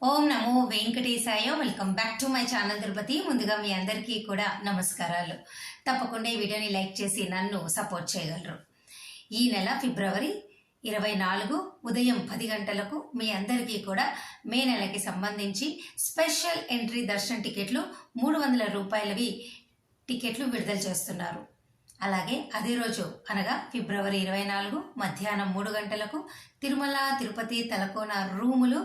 Om Namo Venkatesaya. Welcome back to my channel Tirupati. ముందుగా మీ అందరికీ కూడా నమస్కారాలు. తప్పకుండా ఈ వీడియోని లైక్ చేసి నన్ను సపోర్ట్ చేయగలరు. ఈ నెల ఫిబ్రవరి 24 ఉదయం 10 గంటలకు మీ అందరికీ కూడా మే నెలకి సంబంధించి స్పెషల్ ఎంట్రీ దర్శన్ టికెట్లు 300 రూపాయలవి టికెట్లు విడుదల చేస్తున్నారు. అలాగే అదే రోజు అనగా ఫిబ్రవరి 24 మధ్యాహ్నం 3 గంటలకు తిరుమల తిరుపతి తలకోన రూములు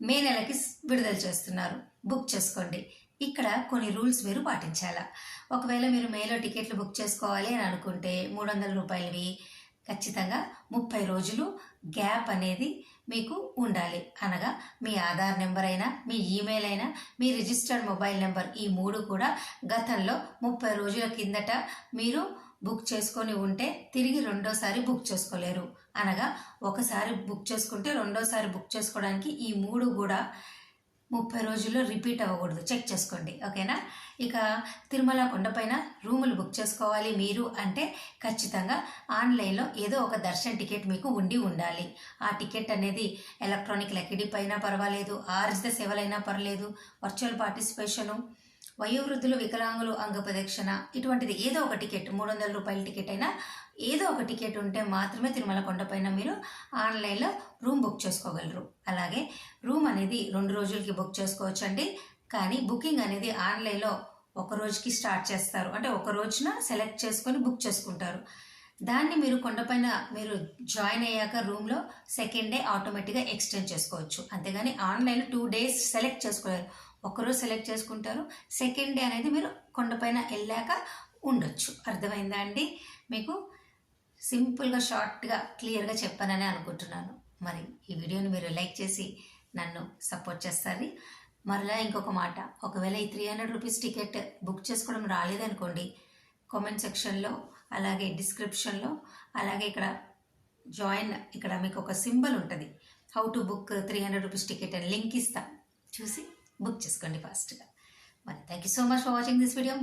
మే నెలకి విడుదల చేస్తున్నారు. బుక్ చేసుకోండి. ఇక్కడ కొన్ని రూల్స్ మీరు పాటించాలా. ఒకవేళ మీరు మేలో టికెట్లు బుక్ చేసుకోవాలి అని అనుకుంటే 300 రూపాయలవి ఖచ్చితంగా 30 రోజులు గ్యాప్ అనేది మీకు ఉండాలి. అనగా మీ ఆధార్ నెంబర్ అయినా, మీ ఈమెయిల్ అయినా, మీ రిజిస్టర్డ్ మొబైల్ నెంబర్, ఈ 3 కూడా గతంలో 30 రోజుల కిందట మీరు బుక్ చేసుకొని ఉంటే తిరిగి రెండోసారి బుక్ చేసుకోలేరు. అనగా ఒకసారి బుక్ చేసుకుంటే రెండోసారి బుక్ చేసుకోవడానికి ఈ 3 కూడా 30 రోజుల్లో రిపీట్ అవ్వకూడదు. చెక్ చేసుకోండి, ఓకేనా. ఇక తిరుమల కొండపైన రూములు బుక్ చేసుకోవాలి మీరు అంటే ఖచ్చితంగా ఆన్లైన్లో ఏదో ఒక దర్శన్ టికెట్ మీకు ఉండాలి. ఆ టికెట్ అనేది ఎలక్ట్రానిక్ లెక్కిడి పైన పర్వాలేదు, ఆర్జిత సేవలైనా పర్లేదు, వర్చువల్ పార్టిసిపేషను, వయోవృద్ధులు, వికలాంగులు, అంగప్రదక్షిణ, ఇటువంటిది ఏదో ఒక టికెట్ 300 రూపాయల టికెట్ అయినా ఏదో ఒక టికెట్ ఉంటే మాత్రమే తిరుమల కొండపైన మీరు ఆన్లైన్లో రూమ్ బుక్ చేసుకోగలరు. అలాగే రూమ్ అనేది 2 రోజులకి బుక్ చేసుకోవచ్చండి. కానీ బుకింగ్ అనేది ఆన్లైన్లో ఒక రోజుకి స్టార్ట్ చేస్తారు. అంటే ఒక రోజున సెలెక్ట్ చేసుకొని బుక్ చేసుకుంటారు. దాన్ని మీరు కొండపైన మీరు జాయిన్ అయ్యాక రూమ్లో సెకండ్ డే ఆటోమేటిక్గా ఎక్స్టెండ్ చేసుకోవచ్చు. అంతేగాని ఆన్లైన్లో 2 డేస్ సెలెక్ట్ చేసుకోలేరు. ఒకరోజు సెలెక్ట్ చేసుకుంటారు, సెకండ్ డే అనేది మీరు కొండపైన వెళ్ళాక ఉండొచ్చు. అర్థమైందా అండి? మీకు సింపుల్గా షార్ట్గా క్లియర్గా చెప్పానని అనుకుంటున్నాను. మరి ఈ వీడియోని మీరు లైక్ చేసి నన్ను సపోర్ట్ చేస్తారు. మరలా ఇంకొక మాట, ఒకవేళ ఈ 300 రూపీస్ టికెట్ బుక్ చేసుకోవడం రాలేదనుకోండి, కామెంట్ సెక్షన్లో, అలాగే డిస్క్రిప్షన్లో, అలాగే ఇక్కడ జాయిన్, ఇక్కడ మీకు ఒక సింబల్ ఉంటుంది, how to book 300 rupees ticket అని లింక్ ఇస్తా, చూసి బుక్ చేసుకోండి ఫాస్ట్గా. మరి thank you so much for watching this video.